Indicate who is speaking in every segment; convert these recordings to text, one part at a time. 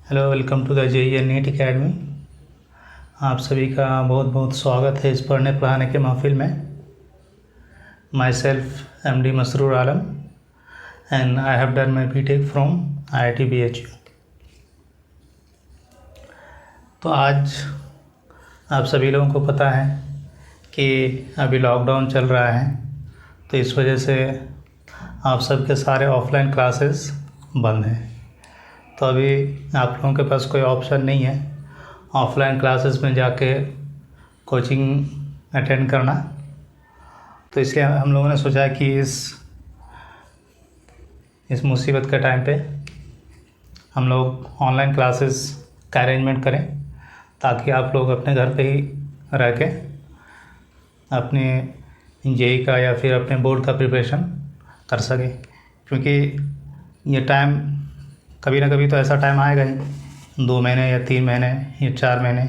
Speaker 1: Hello, welcome to the JEE NEET academy. आप सभी का बहुत बहुत स्वागत है इस पढ़ने पढ़ाने के महफिल में। My self MD Masroor Alam and I have done my BTech from IIT BHU। तो आज आप सभी लोगों को पता है कि अभी लॉकडाउन चल रहा है, तो इस वजह से आप सबके सारे ऑफलाइन क्लासेस बंद हैं। तो अभी आप लोगों के पास कोई ऑप्शन नहीं है ऑफलाइन क्लासेस में जाके कोचिंग अटेंड करना। तो इसलिए हम लोगों ने सोचा कि इस मुसीबत के टाइम पे हम लोग ऑनलाइन क्लासेस का अरेंजमेंट करें, ताकि आप लोग अपने घर पे ही रह के अपने जेईई का या फिर अपने बोर्ड का प्रिपरेशन कर सकें। क्योंकि ये टाइम कभी ना कभी तो ऐसा टाइम आएगा ही, 2 महीने या 3 महीने या 4 महीने,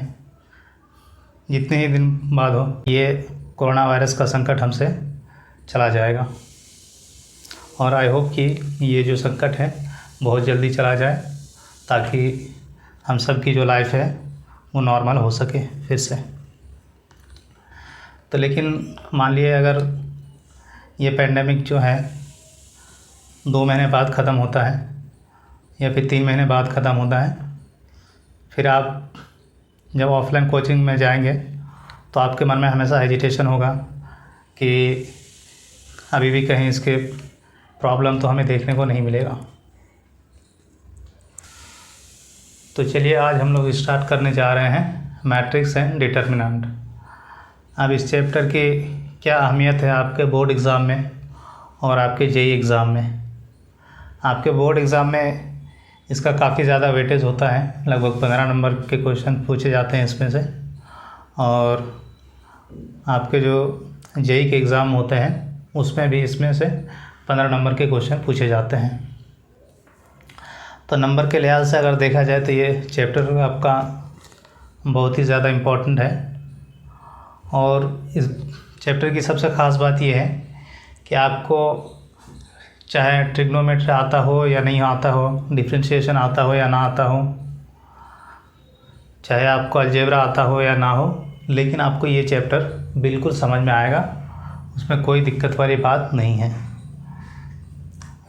Speaker 1: जितने ही दिन बाद हो, ये कोरोना वायरस का संकट हमसे चला जाएगा। और आई होप कि ये जो संकट है बहुत जल्दी चला जाए, ताकि हम सब की जो लाइफ है वो नॉर्मल हो सके फिर से। तो लेकिन मान लिए अगर ये पेंडेमिक जो है 2 महीने बाद ख़त्म होता है या फिर 3 महीने बाद ख़त्म होता है, फिर आप जब ऑफलाइन कोचिंग में जाएंगे तो आपके मन में हमेशा हेजिटेशन होगा कि अभी भी कहीं इसके प्रॉब्लम तो हमें देखने को नहीं मिलेगा। तो चलिए आज हम लोग स्टार्ट करने जा रहे हैं मैट्रिक्स एंड डिटर्मिनेंट। अब इस चैप्टर की क्या अहमियत है आपके बोर्ड एग्ज़ाम में और आपके जेईई एग्ज़ाम में। आपके बोर्ड एग्ज़ाम में इसका काफ़ी ज़्यादा वेटेज होता है, लगभग 15 नंबर के क्वेश्चन पूछे जाते हैं इसमें से। और आपके जो जेईई के एग्ज़ाम होते हैं उसमें भी इसमें से 15 नंबर के क्वेश्चन पूछे जाते हैं। तो नंबर के लिहाज से अगर देखा जाए तो ये चैप्टर आपका बहुत ही ज़्यादा इम्पोर्टेंट है। और इस चैप्टर की सबसे ख़ास बात ये है कि आपको चाहे ट्रिग्नोमेट्री आता हो या नहीं आता हो, डिफरेंशिएशन आता हो या ना आता हो, चाहे आपको अलजेब्रा आता हो या ना हो, लेकिन आपको ये चैप्टर बिल्कुल समझ में आएगा, उसमें कोई दिक्कत वाली बात नहीं है।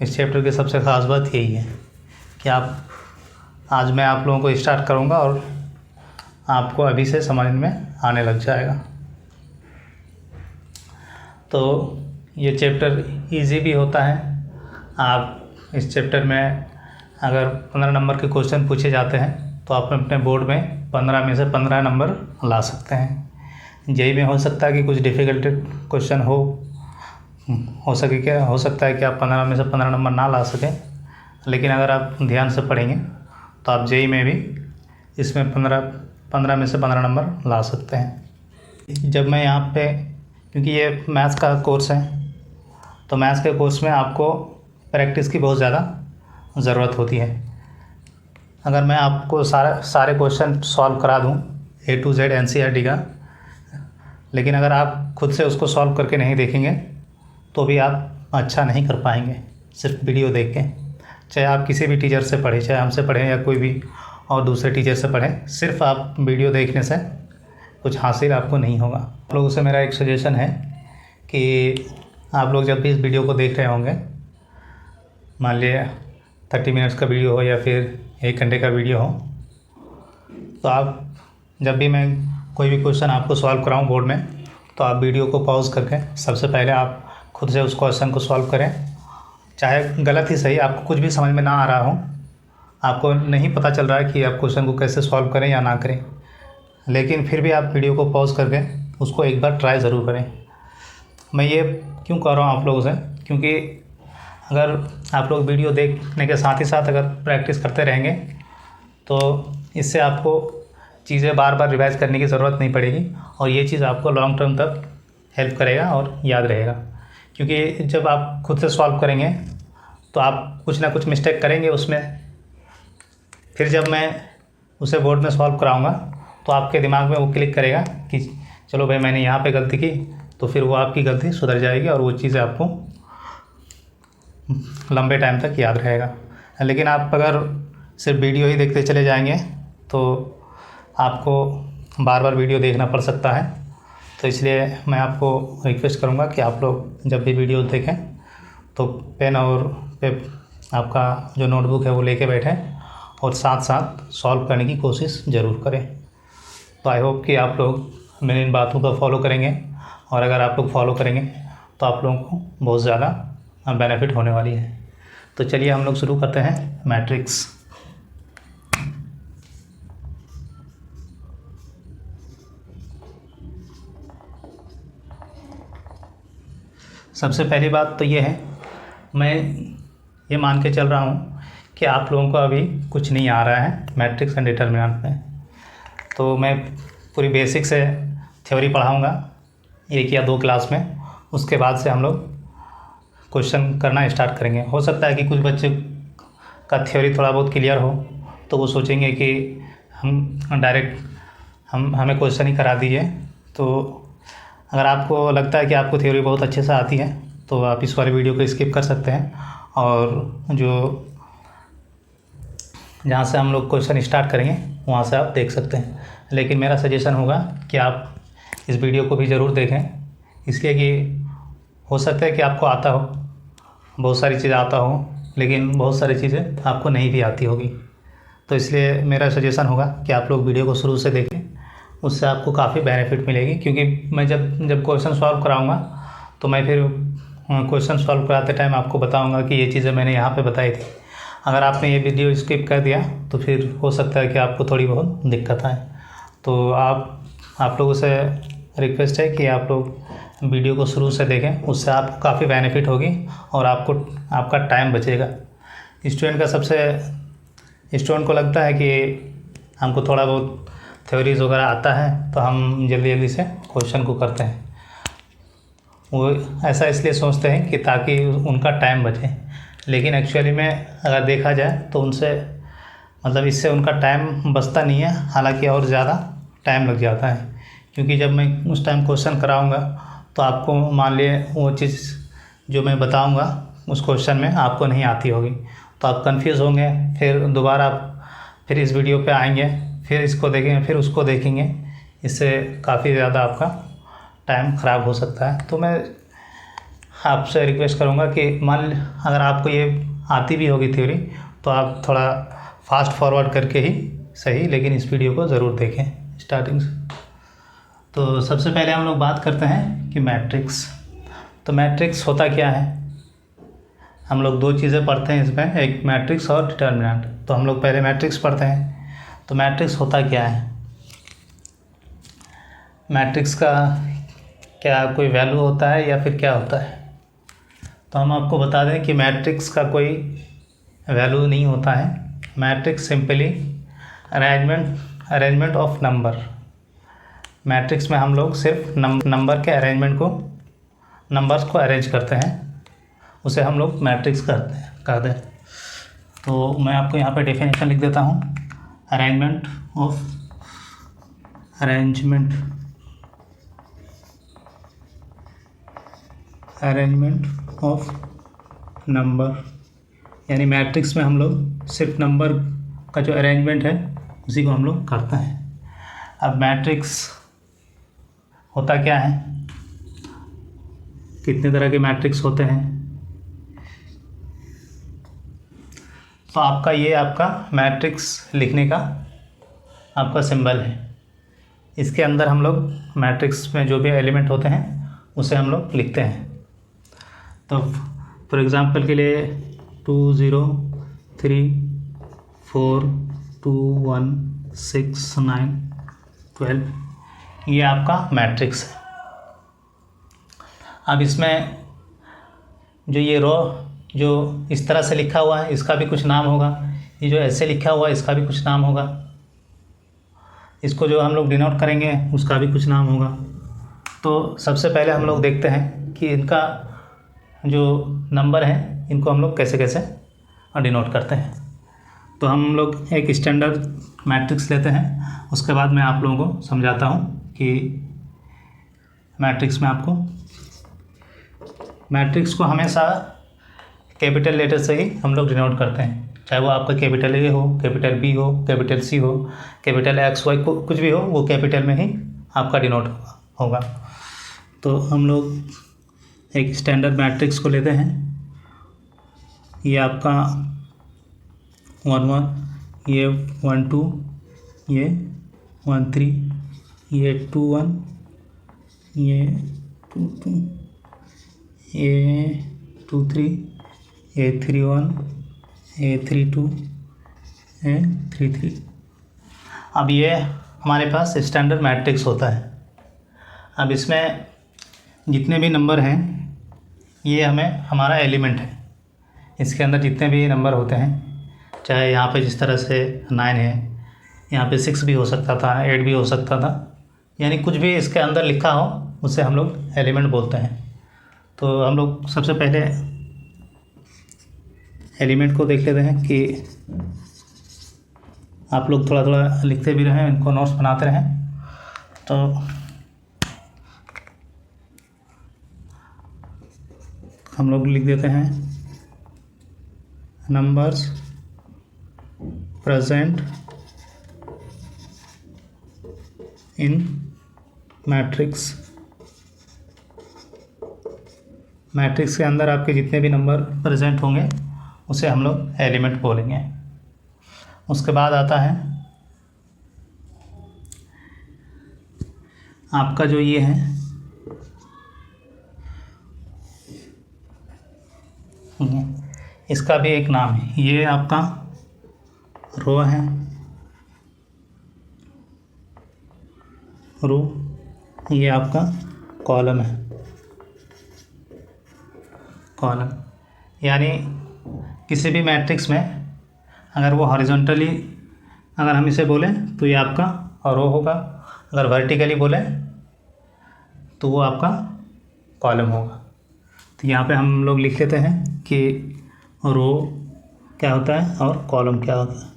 Speaker 1: इस चैप्टर की सबसे ख़ास बात यही है कि आज मैं आप लोगों को स्टार्ट करूँगा और आपको अभी से समझ में आने लग जाएगा। तो ये चैप्टर इजी भी होता है। आप इस चैप्टर में अगर 15 नंबर के क्वेश्चन पूछे जाते हैं तो आप अपने बोर्ड में 15 में से 15 नंबर ला सकते हैं। जेईई में हो सकता है कि कुछ डिफ़िकल्ट क्वेश्चन हो सकता है कि आप 15 में से 15 नंबर ना ला सकें, लेकिन अगर आप ध्यान से पढ़ेंगे तो आप जेईई में भी इसमें 15 में से 15 नंबर ला सकते हैं। जब मैं यहाँ पे, क्योंकि ये मैथ्स का कोर्स है, तो मैथ्स के कोर्स में आपको प्रैक्टिस की बहुत ज़्यादा ज़रूरत होती है। अगर मैं आपको सारे क्वेश्चन सॉल्व करा दूं A to Z NCERT का, लेकिन अगर आप खुद से उसको सॉल्व करके नहीं देखेंगे तो भी आप अच्छा नहीं कर पाएंगे सिर्फ वीडियो देख के। चाहे आप किसी भी टीचर से पढ़ें, चाहे हमसे पढ़ें या कोई भी और दूसरे टीचर से पढ़ें, सिर्फ आप वीडियो देखने से कुछ हासिल आपको नहीं होगा। आप लोगों से मेरा एक सजेशन है कि आप लोग जब भी इस वीडियो को देख रहे होंगे, मान लिया 30 मिनट्स का वीडियो हो या फिर 1 घंटे का वीडियो हो, तो आप जब भी मैं कोई भी क्वेश्चन आपको सॉल्व कराऊं बोर्ड में, तो आप वीडियो को पॉज करके सबसे पहले आप खुद से उस क्वेश्चन को सॉल्व करें। चाहे गलत ही सही, आपको कुछ भी समझ में ना आ रहा हो, आपको नहीं पता चल रहा है कि आप क्वेश्चन को कैसे सॉल्व करें या ना करें, लेकिन फिर भी आप वीडियो को पॉज करके उसको एक बार ट्राई ज़रूर करें। मैं ये क्यों कह रहा हूँ आप लोगों से, क्योंकि अगर आप लोग वीडियो देखने के साथ ही साथ अगर प्रैक्टिस करते रहेंगे तो इससे आपको चीज़ें बार बार रिवाइज़ करने की ज़रूरत नहीं पड़ेगी, और ये चीज़ आपको लॉन्ग टर्म तक हेल्प करेगा और याद रहेगा। क्योंकि जब आप खुद से सॉल्व करेंगे तो आप कुछ ना कुछ मिस्टेक करेंगे उसमें, फिर जब मैं उसे बोर्ड में सॉल्व कराऊँगा तो आपके दिमाग में वो क्लिक करेगा कि चलो भाई मैंने यहाँ पे गलती की, तो फिर वो आपकी गलती सुधर जाएगी और वो चीज़ें आपको लंबे टाइम तक याद रहेगा। लेकिन आप अगर सिर्फ वीडियो ही देखते चले जाएंगे तो आपको बार बार वीडियो देखना पड़ सकता है। तो इसलिए मैं आपको रिक्वेस्ट करूँगा कि आप लोग जब भी वीडियो देखें तो पेन और आपका जो नोटबुक है वो लेके बैठें और साथ साथ सॉल्व करने की कोशिश ज़रूर करें। तो आई होप कि आप लोग मेरी इन बातों को फॉलो करेंगे, और अगर आप लोग फॉलो करेंगे तो आप लोगों को बहुत ज़्यादा बेनिफिट होने वाली है। तो चलिए हम लोग शुरू करते हैं मैट्रिक्स। सबसे पहली बात तो ये है, मैं ये मान के चल रहा हूँ कि आप लोगों को अभी कुछ नहीं आ रहा है मैट्रिक्स एंड डिटर्मिनेंट में। तो मैं पूरी बेसिक से थ्योरी पढ़ाऊँगा 1 या 2 क्लास में, उसके बाद से हम लोग क्वेश्चन करना स्टार्ट करेंगे। हो सकता है कि कुछ बच्चे का थ्योरी थोड़ा बहुत क्लियर हो तो वो सोचेंगे कि हम डायरेक्ट हमें क्वेश्चन ही करा दीजिए। तो अगर आपको लगता है कि आपको थ्योरी बहुत अच्छे से आती है तो आप इस वाले वीडियो को स्किप कर सकते हैं, और जो जहाँ से हम लोग क्वेश्चन स्टार्ट करेंगे वहाँ से आप देख सकते हैं। लेकिन मेरा सजेशन होगा कि आप इस वीडियो को भी ज़रूर देखें, इसलिए कि हो सकता है कि आपको आता हो, बहुत सारी चीज़ें आता हो, लेकिन बहुत सारी चीज़ें आपको नहीं भी आती होगी। तो इसलिए मेरा सजेशन होगा कि आप लोग वीडियो को शुरू से देखें, उससे आपको काफ़ी बेनिफिट मिलेगी। क्योंकि मैं जब क्वेश्चन सॉल्व कराऊंगा तो मैं फिर क्वेश्चन सॉल्व कराते टाइम आपको बताऊंगा कि ये चीज़ें मैंने यहाँ पे बताई थी। अगर आपने ये वीडियो स्किप कर दिया तो फिर हो सकता है कि आपको थोड़ी बहुत दिक्कत आए। तो आप लोगों से रिक्वेस्ट है कि आप लोग वीडियो को शुरू से देखें, उससे आपको काफ़ी बेनिफिट होगी और आपका टाइम बचेगा। स्टूडेंट को लगता है कि हमको थोड़ा बहुत थ्योरीज वगैरह आता है तो हम जल्दी जल्दी से क्वेश्चन को करते हैं। वो ऐसा इसलिए सोचते हैं कि ताकि उनका टाइम बचे, लेकिन एक्चुअली में अगर देखा जाए तो इससे उनका टाइम बचता नहीं है, हालांकि और ज़्यादा टाइम लग जाता है। क्योंकि जब मैं उस टाइम क्वेश्चन कराऊंगा तो आपको मान लिए वो चीज़ जो मैं बताऊंगा उस क्वेश्चन में आपको नहीं आती होगी, तो आप कंफ्यूज होंगे। फिर दोबारा फिर इस वीडियो पे आएंगे, फिर इसको देखेंगे, फिर उसको देखेंगे, इससे काफ़ी ज़्यादा आपका टाइम ख़राब हो सकता है। तो मैं आपसे रिक्वेस्ट करूँगा कि अगर आपको ये आती भी होगी थ्योरी तो आप थोड़ा फास्ट फॉरवर्ड करके ही सही, लेकिन इस वीडियो को ज़रूर देखें स्टार्टिंग से। तो सबसे पहले हम लोग बात करते हैं कि मैट्रिक्स। तो मैट्रिक्स होता क्या है? हम लोग 2 चीज़ें पढ़ते हैं इसमें, एक मैट्रिक्स और डिटर्मिनेंट। तो हम लोग पहले मैट्रिक्स पढ़ते हैं। तो मैट्रिक्स होता क्या है? मैट्रिक्स का क्या कोई वैल्यू होता है या फिर क्या होता है? तो हम आपको बता दें कि मैट्रिक्स का कोई वैल्यू नहीं होता है। Matrix simply arrangement of number. Matrix में हम लोग सिर्फ नंबर के नंबर्स को अरेंज करते हैं, उसे हम लोग मैट्रिक्स कहते हैं। तो मैं आपको यहाँ पे डेफिनेशन लिख देता हूँ। अरेंजमेंट ऑफ नंबर, यानी मैट्रिक्स में हम लोग सिर्फ नंबर का जो अरेंजमेंट है उसी को हम लोग करते हैं। अब मैट्रिक्स होता क्या है, कितने तरह के मैट्रिक्स होते हैं? तो आपका मैट्रिक्स लिखने का आपका सिंबल है। इसके अंदर हम लोग मैट्रिक्स में जो भी एलिमेंट होते हैं उसे हम लोग लिखते हैं। तो फॉर एग्ज़ाम्पल के लिए 2 0 3 4 2 1 6 9 12, ये आपका मैट्रिक्स है। अब इसमें जो ये रो जो इस तरह से लिखा हुआ है इसका भी कुछ नाम होगा, ये जो ऐसे लिखा हुआ है इसका भी कुछ नाम होगा, इसको जो हम लोग डिनोट करेंगे उसका भी कुछ नाम होगा। तो सबसे पहले हम लोग देखते हैं कि इनका जो नंबर है इनको हम लोग कैसे कैसे डिनोट करते हैं। तो हम लोग एक स्टैंडर्ड मैट्रिक्स लेते हैं, उसके बाद मैं आप लोगों को समझाता हूँ कि मैट्रिक्स को हमेशा कैपिटल लेटर से ही हम लोग डिनोट करते हैं। चाहे वो आपका कैपिटल ए हो, कैपिटल बी हो, कैपिटल सी हो, कैपिटल एक्स वाई कुछ भी हो, वो कैपिटल में ही आपका डिनोट होगा। तो हम लोग एक स्टैंडर्ड मैट्रिक्स को लेते हैं। ये आपका 1 1, ये 1 2, ये 1 3, ये 2 1, ये 2 2, ये 2 3, ये 3 1, ये 3 2, ये 3 3। अब ये हमारे पास स्टैंडर्ड मैट्रिक्स होता है। अब इसमें जितने भी नंबर हैं ये हमारा एलिमेंट है। इसके अंदर जितने भी नंबर होते हैं, चाहे यहाँ पे जिस तरह से 9 है, यहाँ पे 6 भी हो सकता था, 8 भी हो सकता था, यानी कुछ भी इसके अंदर लिखा हो उसे हम लोग एलिमेंट बोलते हैं। तो हम लोग सबसे पहले एलिमेंट को देख लेते हैं कि आप लोग थोड़ा थोड़ा लिखते भी रहें, इनको नोट्स बनाते रहें। तो हम लोग लिख देते हैं numbers present in matrix. Matrix के अंदर आपके जितने भी नंबर प्रेजेंट होंगे उसे हम लोग एलिमेंट बोलेंगे। उसके बाद आता है आपका जो ये है इसका भी एक नाम है, ये आपका रो है, रो, ये आपका कॉलम है, कॉलम। यानी किसी भी मैट्रिक्स में अगर वो हॉरिजॉन्टली अगर हम इसे बोलें तो ये आपका रो होगा, अगर वर्टिकली बोलें तो वो आपका कॉलम होगा। तो यहाँ पे हम लोग लिख लेते हैं कि रो क्या होता है और कॉलम क्या होता है।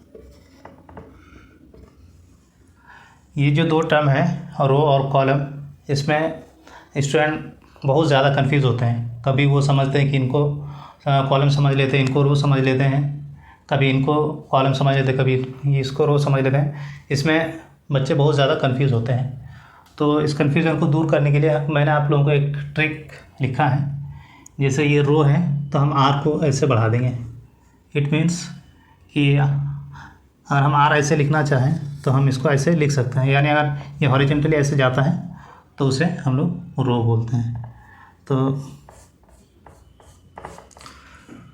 Speaker 1: ये जो दो टर्म है रो और कॉलम, इसमें स्टूडेंट बहुत ज़्यादा कंफ्यूज होते हैं। कभी वो समझते हैं कि इनको कॉलम समझ लेते हैं, इनको रो समझ लेते हैं, कभी इनको कॉलम समझ लेते हैं, कभी इसको रो समझ लेते हैं। इसमें बच्चे बहुत ज़्यादा कंफ्यूज होते हैं। तो इस कन्फ्यूज़न को दूर करने के लिए मैंने आप लोगों को एक ट्रिक लिखा है। जैसे ये रो है तो हम आर को ऐसे बढ़ा देंगे। इट मीन्स कि अगर हम आर ऐसे लिखना चाहें तो हम इसको ऐसे लिख सकते हैं। यानी अगर ये हॉरिजॉन्टली ऐसे जाता है तो उसे हम लोग रो बोलते हैं। तो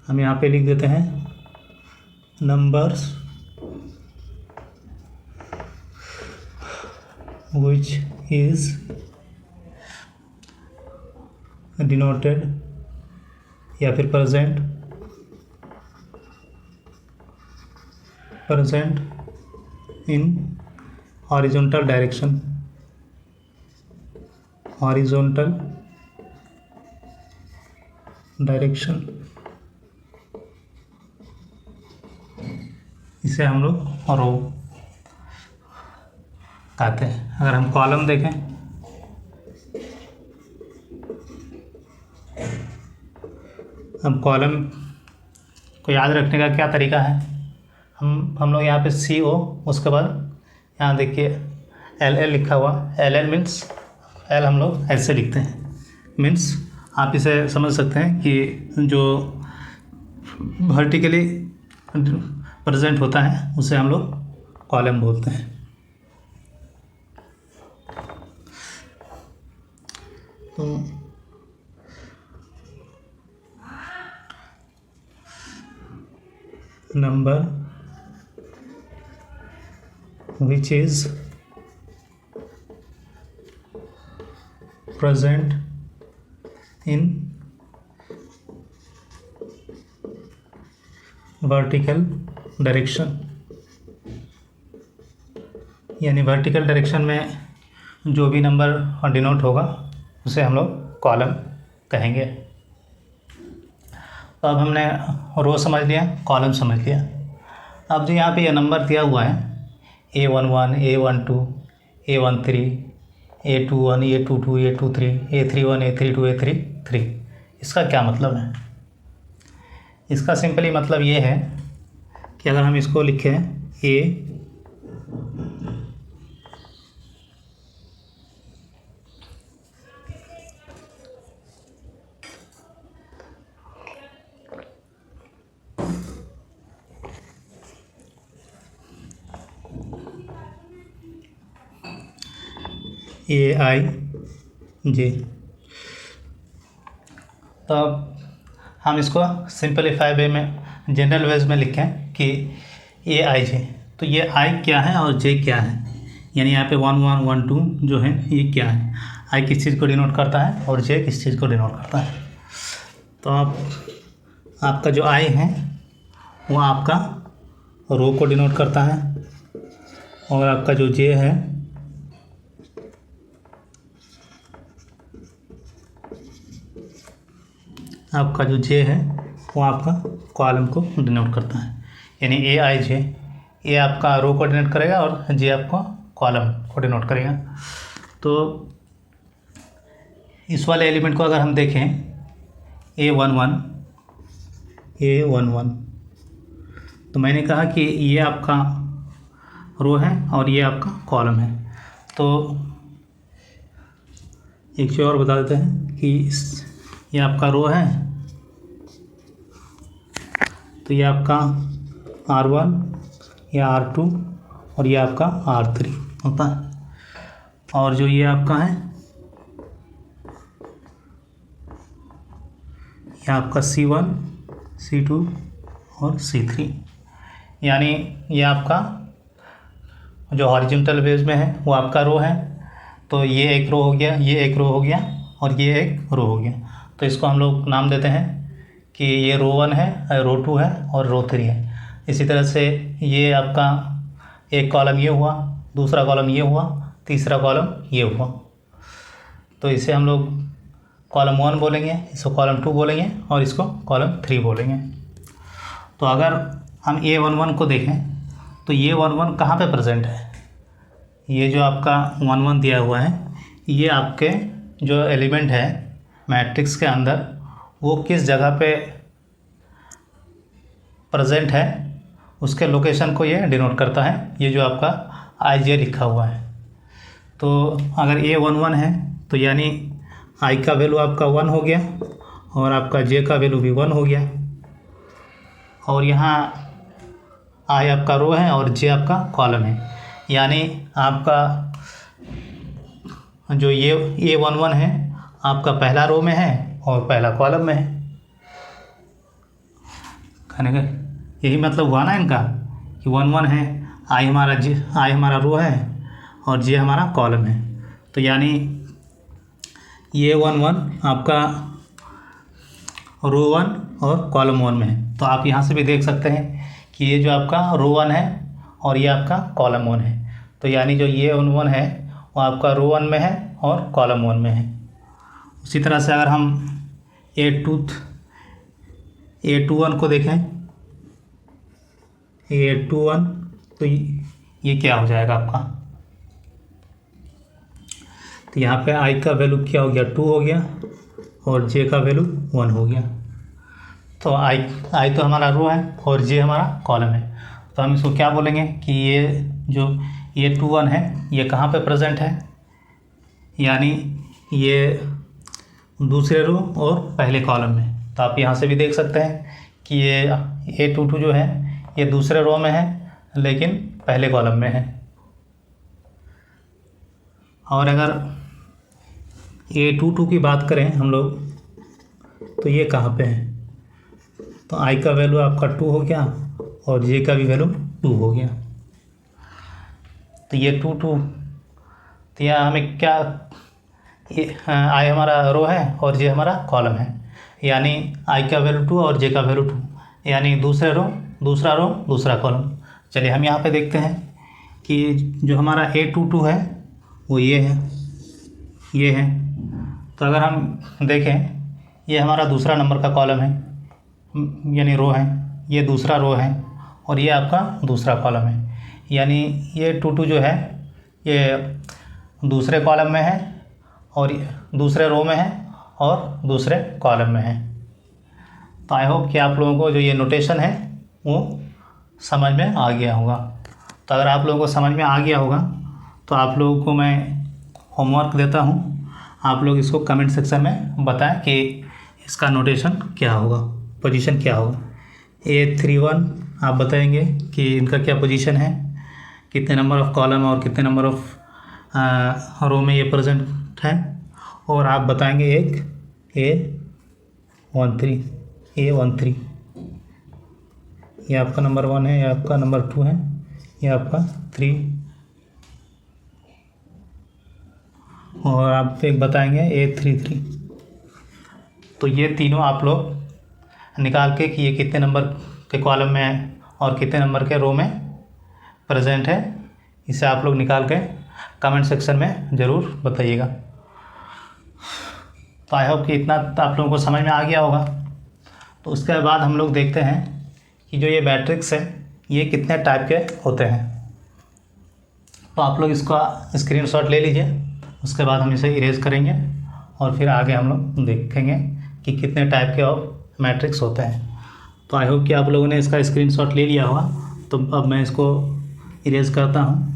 Speaker 1: हम यहाँ पे लिख देते हैं नंबर्स which is denoted या फिर present in horizontal direction, horizontal direction। इसे हम लोग रो कहते हैं। अगर हम कॉलम देखें, हम कॉलम को याद रखने का क्या तरीका है, हम लोग यहाँ पे सी ओ, उसके बाद यहाँ देखिए एल एल लिखा हुआ, एल एल मीन्स एल हम लोग ऐसे लिखते हैं। मीन्स आप इसे समझ सकते हैं कि जो वर्टिकली प्रेजेंट होता है उसे हम लोग कॉलम बोलते हैं। तो number which is present in vertical direction, यानी वर्टिकल डायरेक्शन में जो भी नंबर डिनोट होगा उसे हम लोग कॉलम कहेंगे। तो अब हमने रो समझ लिया, कॉलम समझ लिया। अब जो यहाँ पे ये नंबर दिया हुआ है A11, A12, A13, A21, A22, A23, A31, A32, A33, इसका क्या मतलब है? इसका सिंपली मतलब ये है कि अगर हम इसको लिखें AIJ, तो अब हम इसको सिंपलीफाई वे में, जनरल वेज में लिखें कि AIJ, तो ये I क्या है और J क्या है, यानी यहाँ पे 1 1 1 2 जो है ये क्या है, I किस चीज़ को डिनोट करता है और J किस चीज़ को डिनोट करता है। तो आपका जो I है वो आपका रो को डिनोट करता है, और आपका जो J है आपका जो J है वो आपका कॉलम को डिनोट करता है, यानी AIJ, ये आपका रो को डिनोट करेगा और J आपको कॉलम को डिनोट करेगा। तो इस वाले एलिमेंट को अगर हम देखें A11, तो मैंने कहा कि ये आपका रो है और ये आपका कॉलम है। तो एक चीज़ और बता देते हैं कि ये आपका रो है, तो ये आपका R1 या R2 और ये आपका R3 होता है, और जो ये आपका है ये आपका C1, C2 और C3, यानी ये आपका जो हॉरिजॉन्टल बेस में है वो आपका रो है। तो ये एक रो हो गया, ये एक रो हो गया और ये एक रो हो गया। तो इसको हम लोग नाम देते हैं कि ये रो 1 है, रो 2 है और रो 3 है। इसी तरह से ये आपका एक कॉलम ये हुआ, दूसरा कॉलम ये हुआ, तीसरा कॉलम ये हुआ। तो इसे हम लोग कॉलम 1 बोलेंगे, इसको कॉलम 2 बोलेंगे और इसको कॉलम 3 बोलेंगे। तो अगर हम A11 को देखें तो ये 11 कहाँ पे प्रेजेंट है, ये जो आपका 11 दिया हुआ है ये आपके जो एलिमेंट है मैट्रिक्स के अंदर वो किस जगह पे प्रेजेंट है उसके लोकेशन को ये डिनोट करता है, ये जो आपका IJ लिखा हुआ है। तो अगर A11 है तो यानी I का वैल्यू आपका 1 हो गया और आपका J का वैल्यू भी 1 हो गया, और यहाँ I आपका रो है और J आपका कॉलम है, यानी आपका जो ये A11 है आपका पहला रो में है और पहला कॉलम में है। कहने का यही मतलब हुआ ना इनका कि 1 1 है, I हमारा रो है और J हमारा कॉलम है। तो यानी ये 1 1 आपका रो 1 और कॉलम 1 में है। तो आप यहाँ से भी देख सकते हैं कि ये जो आपका रो 1 है और ये आपका कॉलम 1 है। तो यानी जो ये 1 है वो आपका रो 1 में है और कॉलम 1 में है। उसी तरह से अगर हम A21 को देखें, A21 तो ये क्या हो जाएगा आपका, तो यहाँ पे I का वैल्यू क्या हो गया, 2 हो गया और J का वैल्यू 1 हो गया। तो I तो हमारा रो है और J हमारा कॉलम है। तो हम इसको क्या बोलेंगे कि ये जो ये 2 1 है ये कहाँ पे प्रेजेंट है, यानी ये दूसरे रो और पहले कॉलम में। तो आप यहाँ से भी देख सकते हैं कि ये A22 जो है ये दूसरे रो में है लेकिन पहले कॉलम में है। और अगर A22 की बात करें हम लोग तो ये कहाँ पे है, तो I का वैल्यू आपका 2 हो गया और J का भी वैल्यू 2 हो गया। तो ये 2 2, तो यहाँ हमें क्या, ये I हमारा रो है और J हमारा कॉलम है, यानी I का वैल्यू 2 और J का वैल्यू 2, यानी दूसरा रो दूसरा कॉलम। चलिए हम यहाँ पे देखते हैं कि जो हमारा A22 है वो ये है। तो अगर हम देखें ये हमारा दूसरा नंबर का कॉलम है, यानी रो है, ये दूसरा रो है और ये आपका दूसरा कॉलम है, यानी ये 2 जो है ये दूसरे कॉलम में है और दूसरे रो में है और दूसरे कॉलम में है। तो आई होप कि आप लोगों को जो ये नोटेशन है वो समझ में आ गया होगा। तो अगर आप लोगों को समझ में आ गया होगा तो आप लोगों को मैं होमवर्क देता हूँ, आप लोग इसको कमेंट सेक्शन में बताएं कि इसका नोटेशन क्या होगा, पोजीशन क्या होगा। A31 आप बताएंगे कि इनका क्या पोजीशन है, कितने नंबर ऑफ़ कॉलम और कितने नंबर ऑफ़ रो में ये प्रेजेंट है। और आप बताएंगे एक A13 ये आपका नंबर 1 है, ये आपका नंबर 2 है, ये आपका 3, और आप एक बताएंगे A33। तो ये तीनों आप लोग निकाल के कि ये कितने नंबर के कॉलम में है और कितने नंबर के रो में प्रेजेंट है, इसे आप लोग निकाल के कमेंट सेक्शन में ज़रूर बताइएगा। तो आई होप कि इतना आप लोगों को समझ में आ गया होगा। तो उसके बाद हम लोग देखते हैं कि जो ये मैट्रिक्स है ये कितने टाइप के होते हैं। तो आप लोग इसका स्क्रीनशॉट ले लीजिए, उसके बाद हम इसे इरेज करेंगे और फिर आगे हम लोग देखेंगे कि कितने टाइप के ऑफ मैट्रिक्स होते हैं। तो आई होप कि आप लोगों ने इसका स्क्रीनशॉट ले लिया होगा। तो अब मैं इसको इरेज करता हूँ।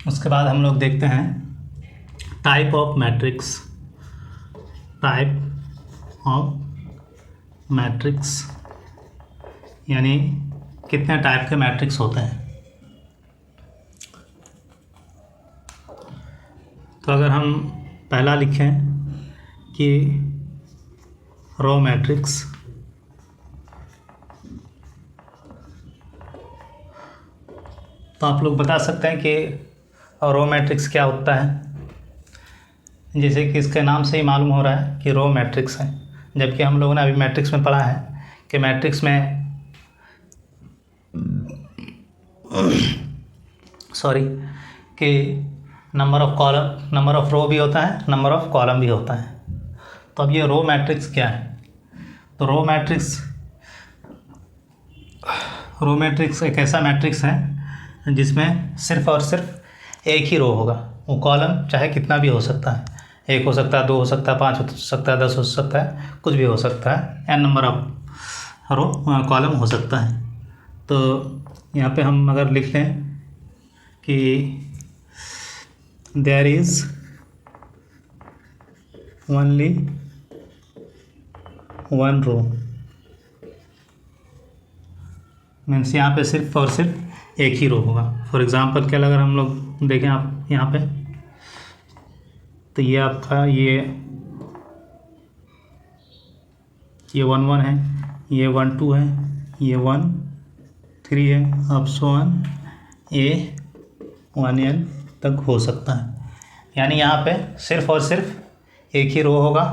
Speaker 1: उसके बाद हम लोग देखते हैं type of matrix. Type of matrix यानी कितने टाइप के मैट्रिक्स होते हैं। तो अगर हम पहला लिखें कि रो मैट्रिक्स, तो आप लोग बता सकते हैं कि रो मैट्रिक्स क्या होता है। जैसे कि इसके नाम से ही मालूम हो रहा है कि रो मैट्रिक्स है, जबकि हम लोगों ने अभी मैट्रिक्स में पढ़ा है कि मैट्रिक्स में कि number of column, number of row भी होता है, नंबर ऑफ़ कॉलम भी होता है। तो अब ये रो मैट्रिक्स क्या है। तो रो मैट्रिक्स एक ऐसा मैट्रिक्स है जिसमें सिर्फ़ और सिर्फ एक ही रो होगा। वो कॉलम चाहे कितना भी हो सकता है, 1 हो सकता है, 2 हो सकता है, 5 हो सकता है, 10 हो सकता है, कुछ भी हो सकता है, n number of row column हो सकता है। तो यहाँ पे हम अगर लिख लें कि there is only one row, means यहाँ पे सिर्फ और सिर्फ एक ही रो होगा। फॉर एग्ज़ाम्पल क्या, अगर हम लोग देखें आप यहाँ पे, तो ये आपका ये 1 1 है, ये 1 2 है, ये 1 3 है, अब सो ऑन A1n तक हो सकता है। यानी यहाँ पे सिर्फ और सिर्फ एक ही रो होगा,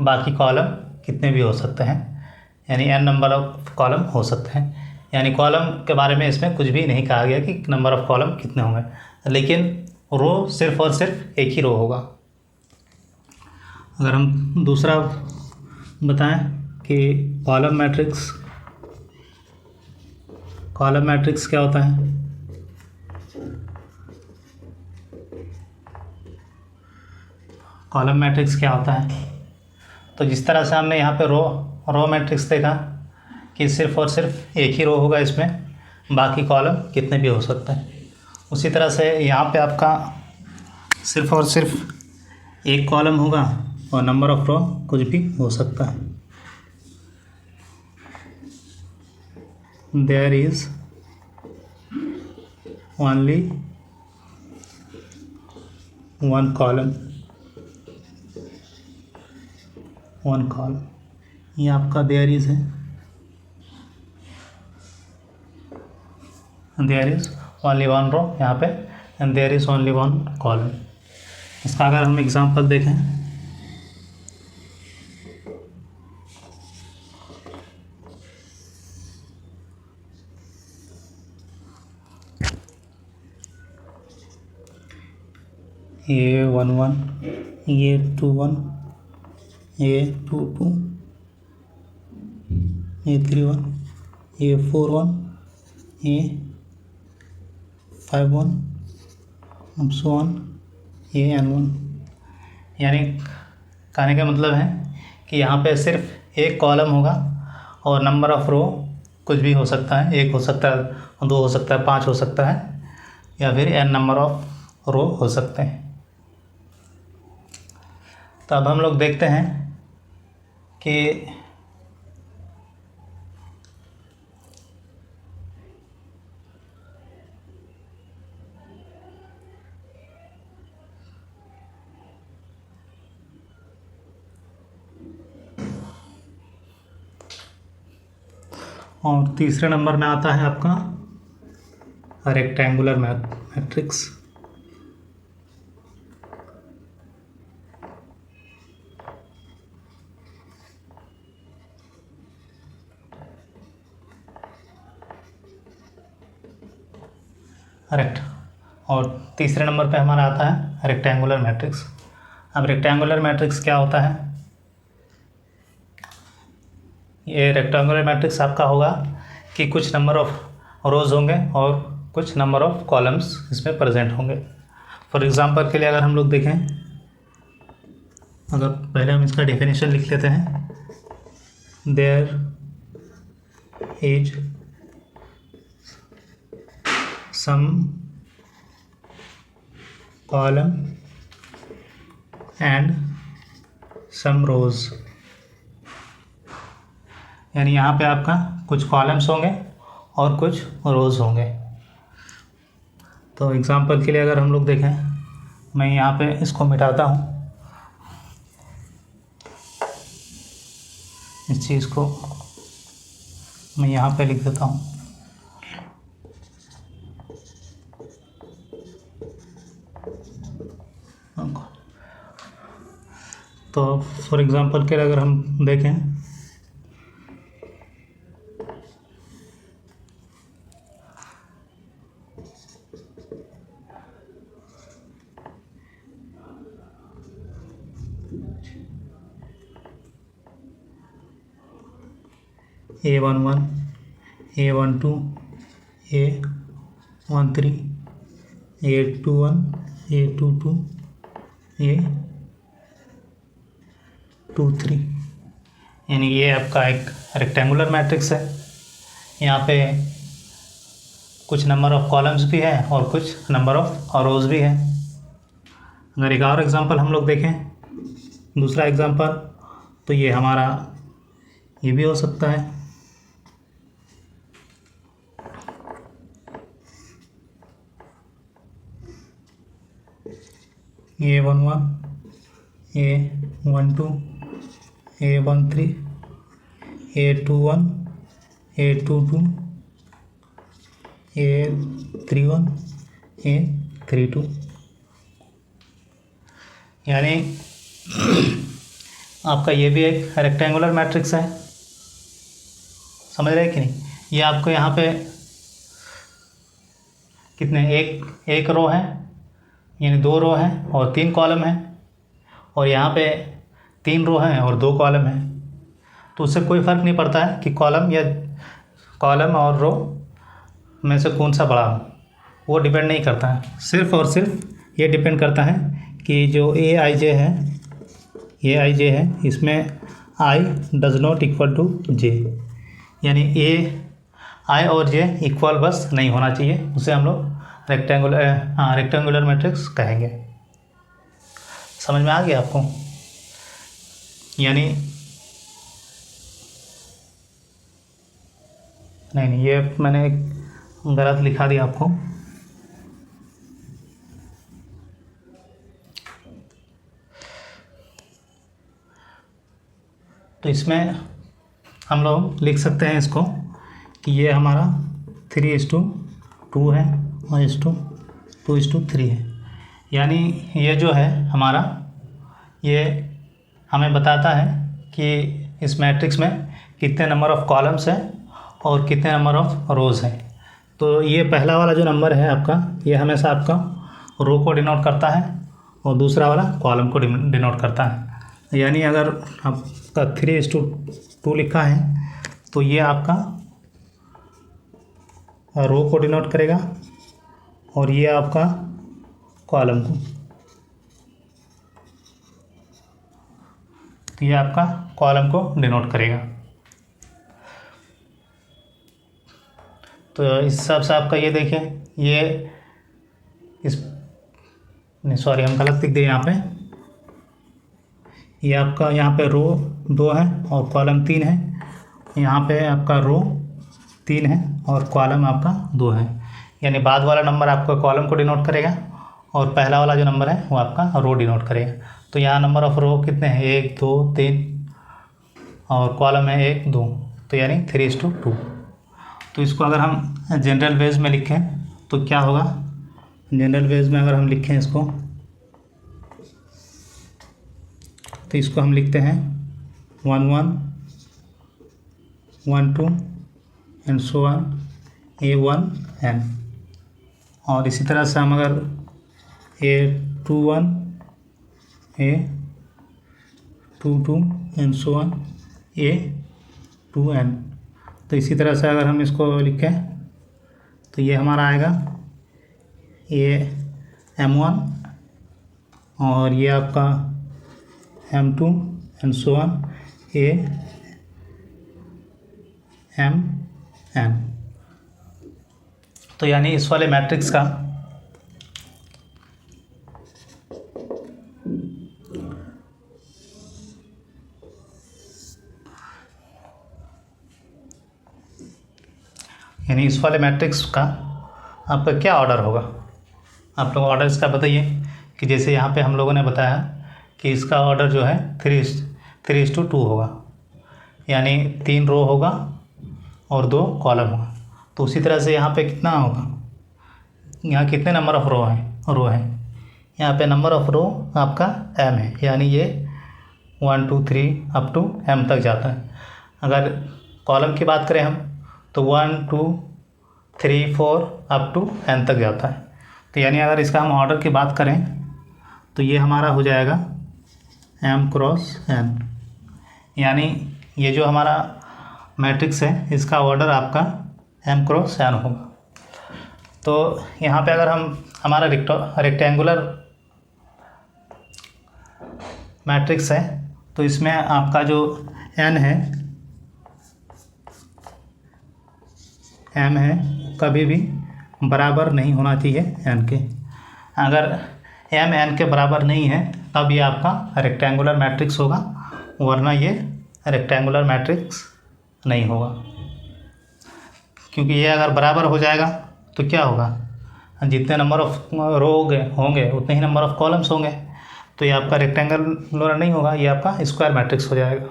Speaker 1: बाकी कॉलम कितने भी हो सकते हैं, यानी n नंबर ऑफ कॉलम हो सकते हैं। यानी कॉलम के बारे में इसमें कुछ भी नहीं कहा गया कि नंबर ऑफ़ कॉलम कितने होंगे, लेकिन रो सिर्फ और सिर्फ एक ही रो होगा। अगर हम दूसरा बताएं कि कॉलम मैट्रिक्स क्या होता है। कॉलम मैट्रिक्स क्या होता है, तो जिस तरह से हमने यहाँ पे रो मैट्रिक्स देखा कि सिर्फ और सिर्फ एक ही रो होगा, इसमें बाकी कॉलम कितने भी हो सकते हैं, उसी तरह से यहाँ पे आपका सिर्फ और सिर्फ एक कॉलम होगा और नंबर ऑफ़ रो कुछ भी हो सकता है। There is only one column, ये आपका देयर इज़ है, there is only one row यहाँ पे, and there is only one column. इसका अगर हम एग्जांपल देखें A11, A21, A22, A31, A41, A51 and so on, AN1। यानी कहने का मतलब है कि यहाँ पे सिर्फ एक कॉलम होगा और नंबर ऑफ़ रो कुछ भी हो सकता है, एक हो सकता है, दो हो सकता है, 5 हो सकता है, या फिर n नंबर ऑफ रो हो सकते हैं। तो अब हम लोग देखते हैं कि और तीसरे नंबर में आता है आपका रेक्टेंगुलर मैट्रिक्स। करेक्ट। और तीसरे नंबर पे हमारा आता है रेक्टेंगुलर मैट्रिक्स। अब रेक्टेंगुलर मैट्रिक्स क्या होता है? ये रेक्टेंगुलर मैट्रिक्स आपका होगा कि कुछ नंबर ऑफ रोज़ होंगे और कुछ नंबर ऑफ कॉलम्स इसमें प्रेजेंट होंगे। फॉर एग्ज़ाम्पल के लिए अगर हम लोग देखें, अगर पहले हम इसका डेफिनेशन लिख लेते हैं, there is some column and some rows. यानी यहाँ पे आपका कुछ कॉलम्स होंगे और कुछ रोज़ होंगे। तो एग्ज़ाम्पल के लिए अगर हम लोग देखें, मैं यहाँ पे इसको मिटाता हूँ, इस चीज़ को मैं यहाँ पे लिख देता हूँ। तो फॉर एग्ज़ाम्पल के लिए अगर हम देखें, A11, A12, A13, A21, A22, A23। यानी ये आपका एक रेक्टेंगुलर मैट्रिक्स है। यहाँ पे कुछ नंबर ऑफ़ कॉलम्स भी है और कुछ नंबर ऑफ़ रोज़ भी है। अगर एक और एग्ज़ाम्पल हम लोग देखें, दूसरा एग्ज़ाम्पल, तो ये हमारा ये भी हो सकता है। A11, A12, A13, A21, A22, A31, A32। यानी आपका ये भी एक रेक्टेंगुलर मैट्रिक्स है। समझ रहे हैं कि नहीं? ये आपको यहाँ पे कितने, एक रो है, यानी 2 रो हैं और 3 कॉलम हैं, और यहाँ पे 3 रो हैं और 2 कॉलम हैं। तो उससे कोई फ़र्क नहीं पड़ता है कि कॉलम और रो में से कौन सा बड़ा हो, वो डिपेंड नहीं करता है। सिर्फ़ और सिर्फ ये डिपेंड करता है कि जो AIJ है, इसमें I does not equal to J, यानी I और J इक्वल बस नहीं होना चाहिए, उसे हम लोग रेक्टेंगुलर मैट्रिक्स कहेंगे। समझ में आ गया आपको? यानी नहीं, ये मैंने गलत लिखा दिया आपको। तो इसमें हम लोग लिख सकते हैं इसको कि ये हमारा 3:2 है और 2:3 है। यानी ये जो है हमारा, ये हमें बताता है कि इस मैट्रिक्स में कितने नंबर ऑफ़ कॉलम्स हैं और कितने नंबर ऑफ़ रोज़ हैं। तो ये पहला वाला जो नंबर है आपका, ये हमेशा आपका रो को डिनोट करता है, और दूसरा वाला कॉलम को डिनोट करता है। यानी अगर आपका 3:2 लिखा है तो ये आपका रो को डिनोट करेगा और ये आपका कॉलम को, तो ये आपका कॉलम को डिनोट करेगा। तो इस हिसाब से आपका ये देखिए, ये नहीं सॉरी हम गलत लिख दिए यहाँ पे। ये आपका यहाँ पे रो 2 है और कॉलम 3 है। यहाँ पे आपका रो 3 है और कॉलम आपका 2 है। यानी बाद वाला नंबर आपका कॉलम को डिनोट करेगा और पहला वाला जो नंबर है वो आपका रो डिनोट करेगा। तो यहाँ नंबर ऑफ़ रो कितने हैं, 1 2 3 और कॉलम है 1 2, तो यानी 3:2। तो इसको अगर हम जनरल वेज में लिखें तो क्या होगा, जनरल वेज में अगर हम लिखें इसको तो इसको हम लिखते हैं 1 1 1 2 and so on A1 N। और इसी तरह से हम अगर A21 A22 and so on A2N। तो इसी तरह से अगर हम इसको लिखें तो ये हमारा आएगा M1 और ये आपका M2 and so on AMN। तो यानी इस वाले मैट्रिक्स का आपका क्या ऑर्डर होगा। आप लोग ऑर्डर इसका बताइए कि जैसे यहाँ पे हम लोगों ने बताया कि इसका ऑर्डर जो है 3:2 होगा, यानी 3 रो होगा और 2 कॉलम होगा। तो उसी तरह से यहाँ पे कितना होगा, यहाँ कितने नंबर ऑफ़ रो हैं, यहाँ पे नंबर ऑफ़ रो आपका m है, यानी ये 1 2 3 अप टू m तक जाता है। अगर कॉलम की बात करें हम तो 1 2 3 4 अप टू n तक जाता है। तो यानी अगर इसका हम ऑर्डर की बात करें तो ये हमारा हो जाएगा m क्रॉस n, यानी ये जो हमारा मैट्रिक्स है इसका ऑर्डर आपका m क्रॉस n होगा। तो यहाँ पे अगर हम हमारा रेक्टेंगुलर मैट्रिक्स है तो इसमें आपका जो n है m है कभी भी बराबर नहीं होना चाहिए n के। अगर m n के बराबर नहीं है तब ये आपका रेक्टेंगुलर मैट्रिक्स होगा, वरना ये रेक्टेंगुलर मैट्रिक्स नहीं होगा। क्योंकि ये अगर बराबर हो जाएगा तो क्या होगा, जितने नंबर ऑफ रो होंगे उतने ही नंबर ऑफ कॉलम्स होंगे, तो ये आपका रेक्टेंगुलर नहीं होगा, ये आपका स्क्वायर मैट्रिक्स हो जाएगा।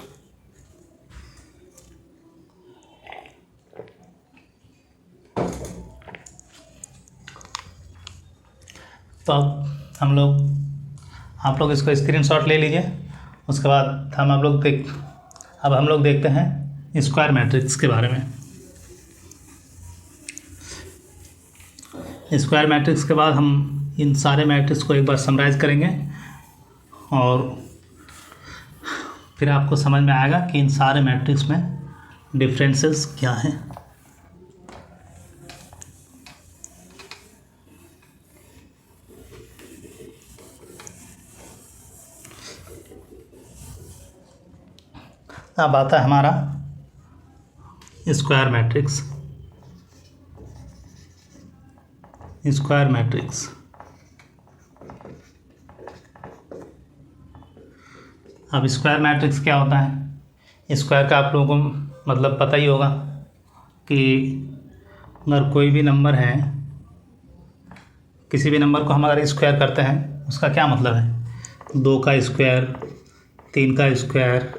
Speaker 1: तो अब आप लोग इसको स्क्रीनशॉट ले लीजिए। उसके बाद हम लोग देखते हैं स्क्वायर मैट्रिक्स के बारे में। स्क्वायर मैट्रिक्स के बाद हम इन सारे मैट्रिक्स को एक बार समराइज़ करेंगे और फिर आपको समझ में आएगा कि इन सारे मैट्रिक्स में डिफरेंसेस क्या हैं। अब आता है हमारा स्क्वायर मैट्रिक्स। अब स्क्वायर मैट्रिक्स क्या होता है, स्क्वायर का आप लोगों को मतलब पता ही होगा कि अगर कोई भी नंबर है, किसी भी नंबर को हम अगर स्क्वायर करते हैं उसका क्या मतलब है, 2 का स्क्वायर, 3 का स्क्वायर,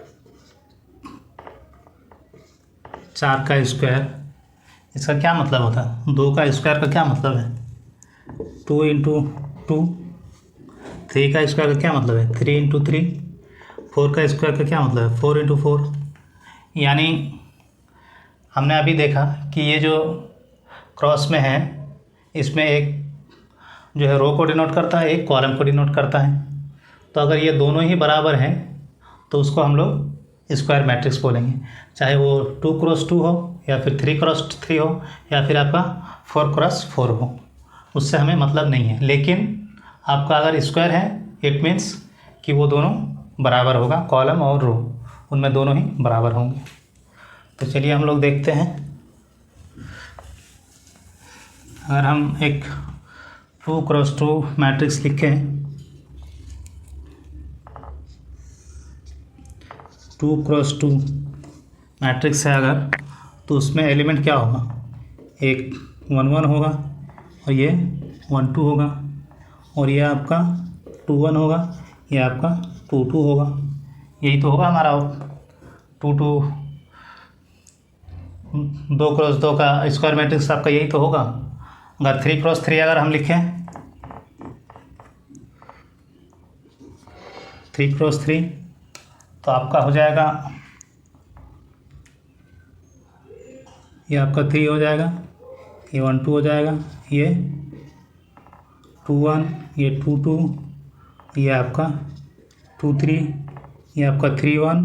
Speaker 1: 4 का स्क्वायर, इसका क्या मतलब होता है। 2 का स्क्वायर का क्या मतलब है, 2 × 2। 3 का स्क्वायर का क्या मतलब है, 3 × 3। 4 का स्क्वायर का क्या मतलब है, 4 × 4। यानी हमने अभी देखा कि ये जो क्रॉस में है इसमें एक जो है रो को डिनोट करता है, एक कॉलम को डिनोट करता है। तो अगर ये दोनों ही बराबर हैं तो उसको हम लोग स्क्वायर मैट्रिक्स बोलेंगे, चाहे वो 2x2 हो या फिर 3x3 हो या फिर आपका 4x4 हो, उससे हमें मतलब नहीं है। लेकिन आपका अगर स्क्वायर है इट मीन्स कि वो दोनों बराबर होगा, कॉलम और रो उनमें दोनों ही बराबर होंगे। तो चलिए हम लोग देखते हैं। अगर हम एक 2x2 मैट्रिक्स लिखें, 2x2 मैट्रिक्स है अगर, तो उसमें एलिमेंट क्या होगा, एक 1 1 होगा और ये 1 2 होगा और ये आपका 2 1 होगा, ये आपका 2 2 होगा। यही तो होगा हमारा 2 2 2x2 का स्क्वायर मैट्रिक्स आपका यही तो होगा। अगर 3x3 अगर हम लिखें, 3x3 तो आपका हो जाएगा, ये आपका 3 हो जाएगा, ये 1 2 हो जाएगा, ये 2 1, ये 2 2, ये आपका 2 3, ये आपका 3 1,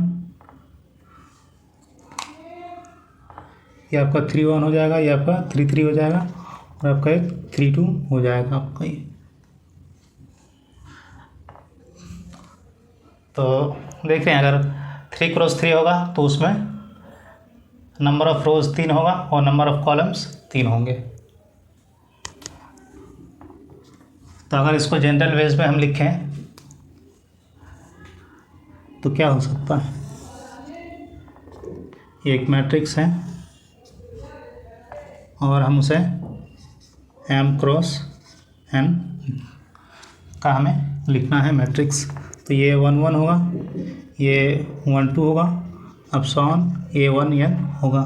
Speaker 1: ये आपका 3 1 हो जाएगा, ये आपका 3 3 हो जाएगा और आपका एक 3 2 हो जाएगा आपका ये। तो देख रहे हैं, अगर 3x3 होगा तो उसमें नंबर ऑफ़ रोज 3 होगा और नंबर ऑफ़ कॉलम्स 3 होंगे। तो अगर इसको जनरल वेज में हम लिखें तो क्या हो सकता है, ये एक मैट्रिक्स है और हम उसे m×n का हमें लिखना है मैट्रिक्स। तो ये 1 1 होगा, ये 1 2 होगा, अब सॉन ये 1 n होगा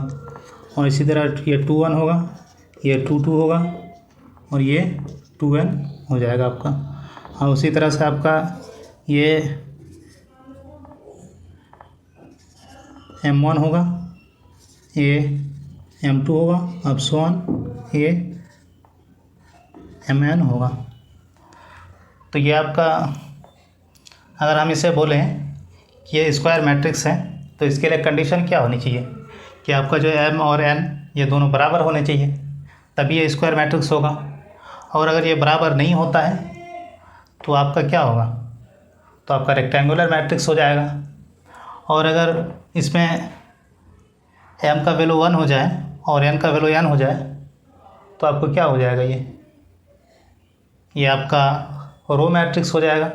Speaker 1: और इसी तरह ये 2 1 होगा, ये 2 2 होगा और ये 2 n हो जाएगा आपका। और उसी तरह से आपका ये m1 होगा, ये m2 होगा, अब सॉन ये mn होगा। तो ये आपका, अगर हम इसे बोलें कि ये स्क्वायर मैट्रिक्स है तो इसके लिए कंडीशन क्या होनी चाहिए कि आपका जो m और n ये दोनों बराबर होने चाहिए, तभी ये स्क्वायर मैट्रिक्स होगा। और अगर ये बराबर नहीं होता है तो आपका क्या होगा, तो आपका रेक्टेंगुलर मैट्रिक्स हो जाएगा। और अगर इसमें m का वैल्यू 1 हो जाए और n का वैल्यू n हो जाए तो आपको क्या हो जाएगा, ये आपका रो मैट्रिक्स हो जाएगा।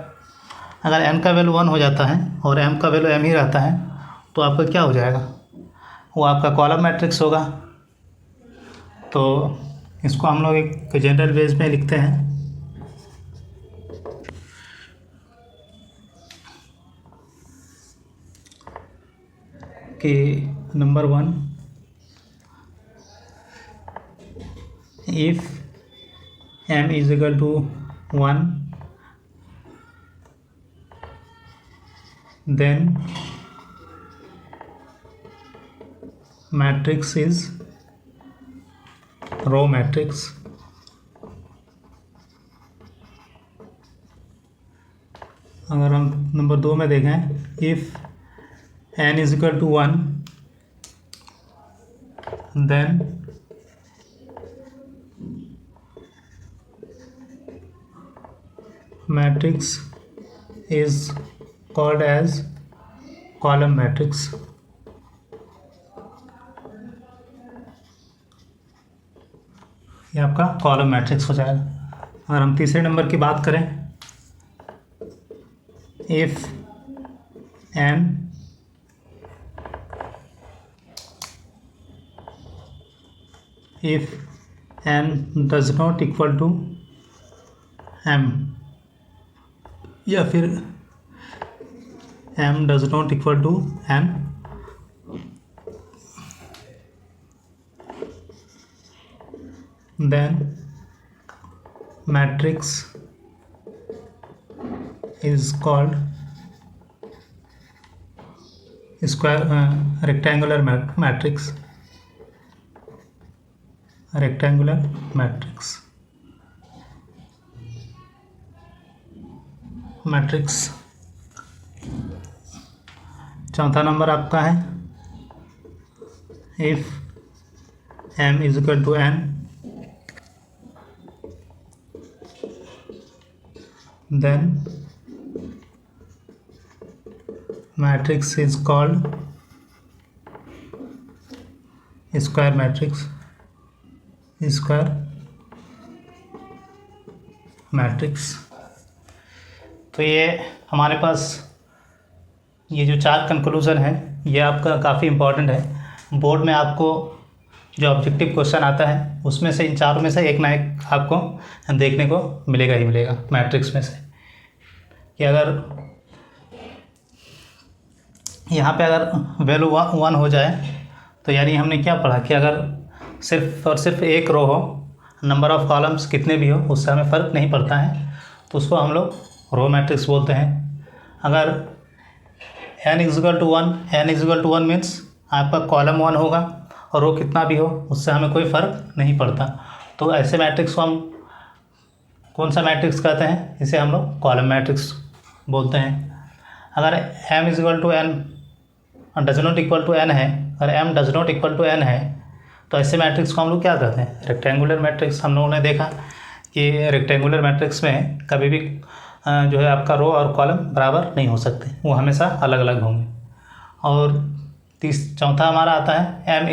Speaker 1: अगर n का वैल्यू 1 हो जाता है और m का वैल्यू m ही रहता है तो आपका क्या हो जाएगा, वो आपका कॉलम मैट्रिक्स होगा। तो इसको हम लोग एक जनरल वेज में लिखते हैं कि number 1, if m is equal to 1 then matrix is row matrix। अगर हम नंबर 2 में देखें, if n is equal to 1 then matrix is called as column matrix। ये आपका कॉलम मैट्रिक्स हो जाएगा। अगर हम तीसरे नंबर की बात करें, if n does not equal to m या फिर m does not equal to n then matrix is called rectangular matrix। rectangular matrix चौथा नंबर आपका है if m is equal to n then matrix is called square matrix. Square matrix. तो ये हमारे पास ये जो 4 कंक्लूज़न है ये आपका काफ़ी इम्पोर्टेंट है। बोर्ड में आपको जो ऑब्जेक्टिव क्वेश्चन आता है उसमें से इन चारों में से एक ना एक आपको देखने को मिलेगा ही मिलेगा मैट्रिक्स में से। कि अगर यहाँ पे अगर वैल्यू 1 हो जाए तो यानी हमने क्या पढ़ा कि अगर सिर्फ और सिर्फ एक रो हो, नंबर ऑफ़ कॉलम्स कितने भी हो उससे हमें फ़र्क नहीं पड़ता है, तो उसको हम लोग रो मैट्रिक्स बोलते हैं। अगर n equal to 1, n equal to 1 means आपका कॉलम 1 होगा और रो कितना भी हो उससे हमें कोई फ़र्क नहीं पड़ता। तो ऐसे मैट्रिक्स को हम कौन सा मैट्रिक्स कहते हैं? इसे हम लोग कॉलम मैट्रिक्स बोलते हैं। अगर m equal to n does not equal to n है, अगर m does not equal to n है तो ऐसे मैट्रिक्स को हम लोग क्या कहते हैं? Rectangular matrix. हम लोगों ने देखा कि रेक्टेंगुलर मैट्रिक्स में कभी भी जो है आपका रो और कॉलम बराबर नहीं हो सकते, वो हमेशा अलग अलग होंगे। और चौथा हमारा आता है m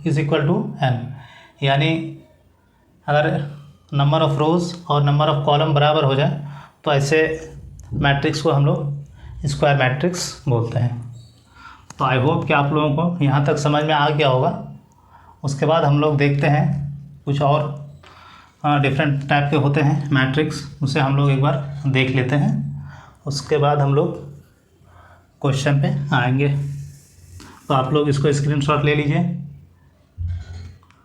Speaker 1: is equal to n, यानी अगर नंबर ऑफ़ रोज़ और नंबर ऑफ़ कॉलम बराबर हो जाए तो ऐसे मैट्रिक्स को हम लोग स्क्वायर मैट्रिक्स बोलते हैं। तो आई होप कि आप लोगों को यहाँ तक समझ में आ गया होगा। उसके बाद हम लोग देखते हैं कुछ और डिफरेंट टाइप के होते हैं मैट्रिक्स, उसे हम लोग एक बार देख लेते हैं। उसके बाद हम लोग क्वेश्चन पे आएंगे। तो आप लोग इसको स्क्रीनशॉट ले लीजिए।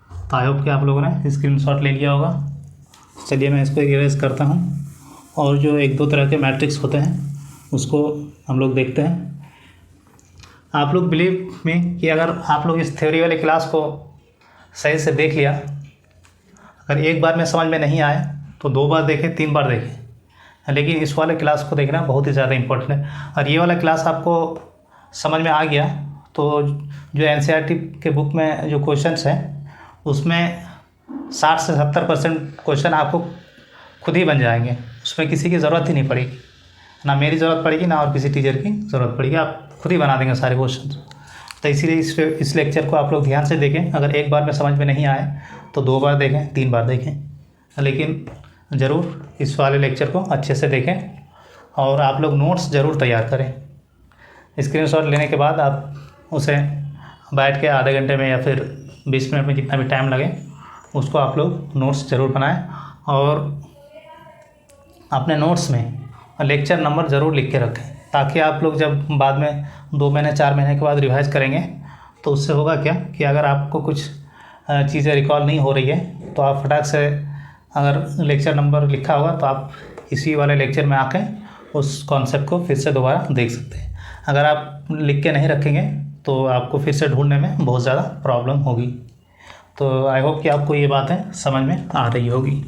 Speaker 1: तो आई होप कि आप लोगों ने स्क्रीनशॉट ले लिया होगा। चलिए मैं इसको इरेज करता हूँ और जो 1-2 तरह के मैट्रिक्स होते हैं उसको हम लोग देखते हैं। आप लोग बिलीव में कि अगर आप लोग इस थ्योरी वाले क्लास को सही से देख लिया, अगर एक बार में समझ में नहीं आए तो 2 बार देखें, 3 बार देखें, लेकिन इस वाले क्लास को देखना बहुत ही ज़्यादा इम्पोर्टेंट है। और ये वाला क्लास आपको समझ में आ गया तो जो NCERT के बुक में जो क्वेश्चंस हैं उसमें 60 से 70% क्वेश्चन आपको खुद ही बन जाएंगे, उसमें किसी की ज़रूरत ही नहीं पड़ेगी, ना मेरी ज़रूरत पड़ेगी ना और किसी टीचर की ज़रूरत पड़ेगी, आप खुद ही बना देंगे सारे क्वेश्चन। तो इसीलिए इस लेक्चर को आप लोग ध्यान से देखें। अगर एक बार में समझ में नहीं आए तो 2 बार देखें, 3 बार देखें, लेकिन ज़रूर इस वाले लेक्चर को अच्छे से देखें और आप लोग नोट्स ज़रूर तैयार करें। स्क्रीनशॉट लेने के बाद आप उसे बैठ के आधे घंटे में या फिर 20 मिनट में जितना भी टाइम लगे उसको आप लोग नोट्स ज़रूर बनाएं और अपने नोट्स में लेक्चर नंबर ज़रूर लिख के रखें, ताकि आप लोग जब बाद में 2 महीने 4 महीने के बाद रिवाइज़ करेंगे तो उससे होगा क्या कि अगर आपको कुछ चीज़ें रिकॉल नहीं हो रही है तो आप फटाक से अगर लेक्चर नंबर लिखा होगा तो आप इसी वाले लेक्चर में आके उस कॉन्सेप्ट को फिर से दोबारा देख सकते हैं। अगर आप लिख के नहीं रखेंगे तो आपको फिर से ढूंढने में बहुत ज़्यादा प्रॉब्लम होगी। तो आई होप कि आपको ये बातें समझ में आ रही होगी।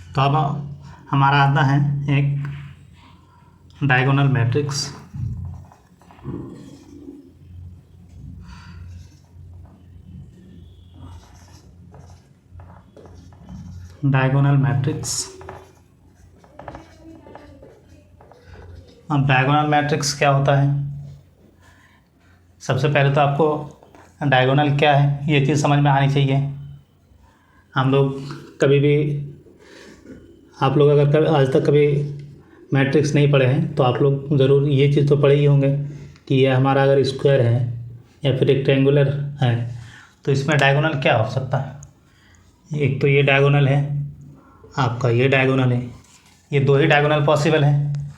Speaker 1: तो अब हमारा आता है एक डायगोनल मैट्रिक्स। Diagonal matrix. अब डायगोनल मैट्रिक्स क्या होता है? सबसे पहले तो आपको डायगोनल क्या है ये चीज़ समझ में आनी चाहिए। हम लोग कभी भी, आप लोग अगर आज तक कभी मैट्रिक्स नहीं पढ़े हैं तो आप लोग ज़रूर ये चीज़ तो पढ़े ही होंगे कि ये हमारा अगर स्क्वायर है या फिर रेक्टेंगुलर है तो इसमें डायगोनल क्या हो सकता है। एक तो ये डायगोनल है, आपका ये डायगोनल है, ये 2 ही डायगोनल पॉसिबल हैं।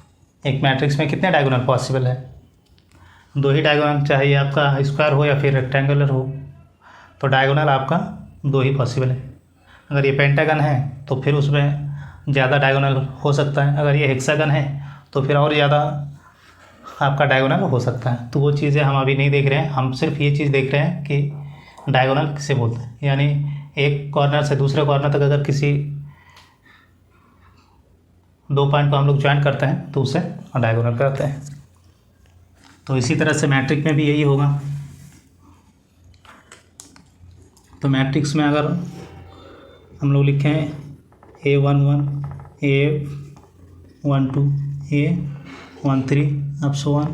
Speaker 1: एक मैट्रिक्स में कितने डायगोनल पॉसिबल है? 2 ही डायगोनल, चाहे ये आपका स्क्वायर हो या फिर रेक्टेंगुलर हो, तो डायगोनल आपका 2 ही पॉसिबल है। अगर ये पेंटागन है तो फिर उसमें ज़्यादा डायगोनल हो सकता है, अगर ये हेक्सागन है तो फिर और ज़्यादा आपका डायगोनल हो सकता है। तो वो चीज़ें हम अभी नहीं देख रहे हैं, हम सिर्फ ये चीज़ देख रहे हैं कि डायगोनल किसे बोलते हैं। यानी एक कॉर्नर से दूसरे कॉर्नर तक अगर किसी 2 पॉइंट को हम लोग ज्वाइन करते हैं तो उसे डायगोनल कहते हैं। तो इसी तरह से मैट्रिक्स में भी यही होगा। तो मैट्रिक्स में अगर हम लोग लिखें A11 A12 A13 अब so on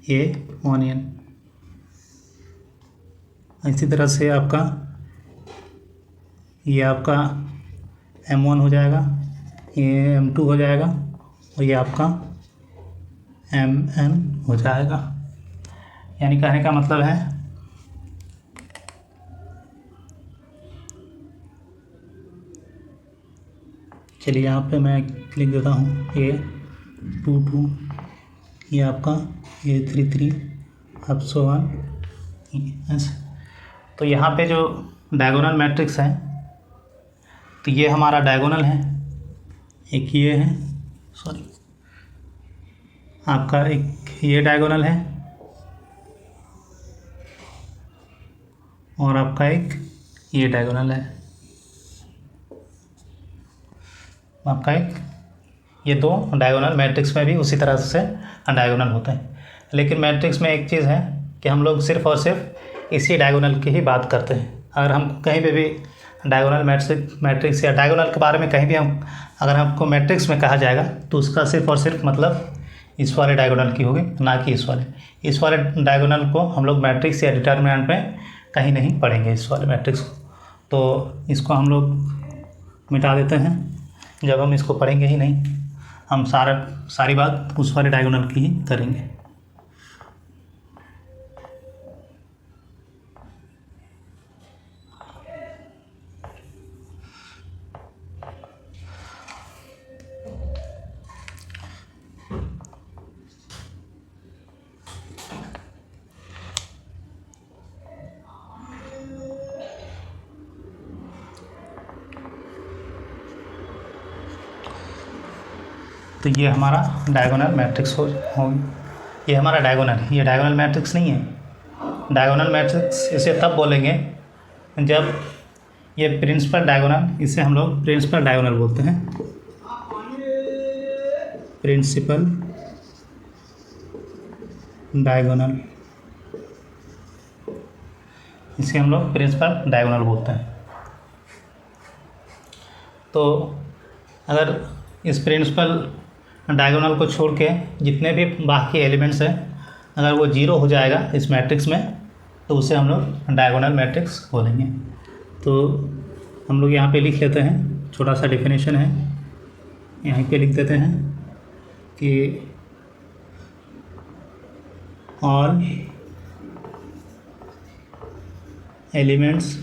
Speaker 1: A1n, इसी तरह से आपका ये आपका M1 हो जाएगा, ये M2 हो जाएगा और ये आपका Mn हो जाएगा। यानी कहने का मतलब है चलिए यहाँ पे मैं लिख देता हूँ A22, ये आपका A33 अब so on ऐसे। तो यहाँ पे जो डायगोनल मैट्रिक्स है तो ये हमारा डायगोनल है, एक ये है, सॉरी आपका एक ये डायगोनल है और आपका एक ये डायगोनल है, आपका एक ये दो डायगोनल मैट्रिक्स में भी उसी तरह से डायगोनल होते हैं। लेकिन मैट्रिक्स में एक चीज़ है कि हम लोग सिर्फ और सिर्फ इसी डायगोनल की ही बात करते हैं। अगर हम कहीं पे भी डायगोनल मैट्रिक्स या डायगोनल के बारे में कहीं भी हम अगर हमको मैट्रिक्स में कहा जाएगा तो उसका सिर्फ और सिर्फ मतलब इस वाले डायगोनल की होगी, ना कि इस वाले डायगोनल को हम लोग मैट्रिक्स या डिटर्मिनेंट में कहीं नहीं पढ़ेंगे इस वाले मैट्रिक्स को। तो इसको हम लोग मिटा देते हैं, जब हम इसको पढ़ेंगे ही नहीं, हम सारी बात उस वाले डायगोनल की ही करेंगे। तो ये हमारा डायगोनल मैट्रिक्स हो ये हमारा डायगोनल है, ये डायगोनल मैट्रिक्स नहीं है। डायगोनल मैट्रिक्स इसे तब बोलेंगे जब ये प्रिंसिपल डायगोनल, इसे हम लोग प्रिंसिपल डायगोनल बोलते हैं, प्रिंसिपल डायगोनल, इसे हम लोग प्रिंसिपल डायगोनल बोलते हैं। तो अगर इस प्रिंसिपल डायगोनल को छोड़ के जितने भी बाकी एलिमेंट्स हैं अगर वो जीरो हो जाएगा इस मैट्रिक्स में तो उसे हम लोग डायगोनल मैट्रिक्स बोलेंगे। तो हम लोग यहाँ पे लिख लेते हैं, छोटा सा डेफिनेशन है, यहाँ पे लिख देते हैं कि all elements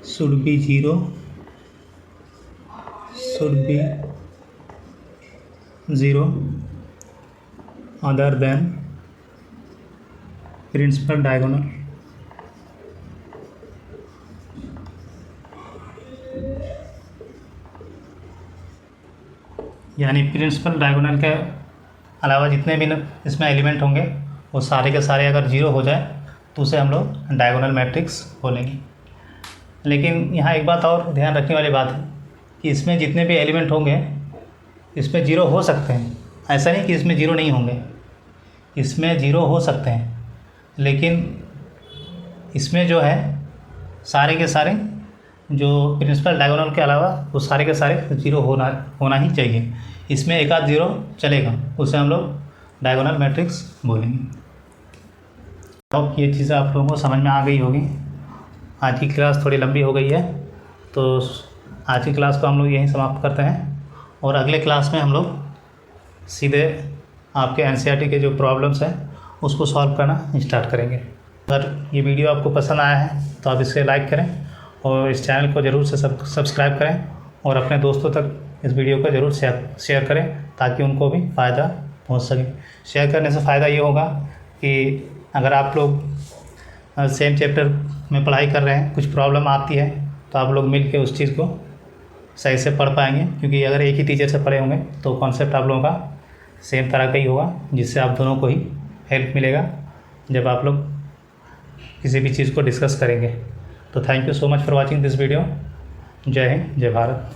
Speaker 1: should be zero other than principal diagonal यानी प्रिंसिपल डायगोनल के अलावा जितने भी इसमें एलिमेंट होंगे वो सारे के सारे अगर जीरो हो जाए तो उसे हम लोग डायगोनल मैट्रिक्स बोलेंगे। लेकिन यहाँ एक बात और ध्यान रखने वाली बात है कि इसमें जितने भी एलिमेंट होंगे इसमें जीरो हो सकते हैं, ऐसा नहीं कि इसमें जीरो नहीं होंगे, इसमें जीरो हो सकते हैं, लेकिन इसमें जो है सारे के सारे जो प्रिंसिपल डायगोनल के अलावा वो सारे के सारे जीरो होना ही चाहिए। इसमें एक आध जीरो चलेगा, उसे हम लोग डायगोनल मैट्रिक्स बोलेंगे। अब ये चीज़ें आप लोगों को समझ में आ गई होगी। आज की क्लास थोड़ी लंबी हो गई है तो आज की क्लास को हम लोग यहीं समाप्त करते हैं और अगले क्लास में हम लोग सीधे आपके एनसीईआरटी के जो प्रॉब्लम्स हैं उसको सॉल्व करना स्टार्ट करेंगे। अगर ये वीडियो आपको पसंद आया है तो आप इसे लाइक करें और इस चैनल को ज़रूर से सब्सक्राइब करें और अपने दोस्तों तक इस वीडियो को ज़रूर शेयर करें ताकि उनको भी फ़ायदा पहुंच सके। शेयर करने से फ़ायदा ये होगा कि अगर आप लोग सेम चैप्टर में पढ़ाई कर रहे हैं, कुछ प्रॉब्लम आती है तो आप लोग मिल के उस चीज़ को सही से पढ़ पाएंगे, क्योंकि अगर एक ही टीचर से पढ़े होंगे तो कॉन्सेप्ट आप लोगों का सेम तरह का ही होगा, जिससे आप दोनों को ही हेल्प मिलेगा जब आप लोग किसी भी चीज़ को डिस्कस करेंगे। तो thank you so much for watching this video. जय हिंद, जय भारत।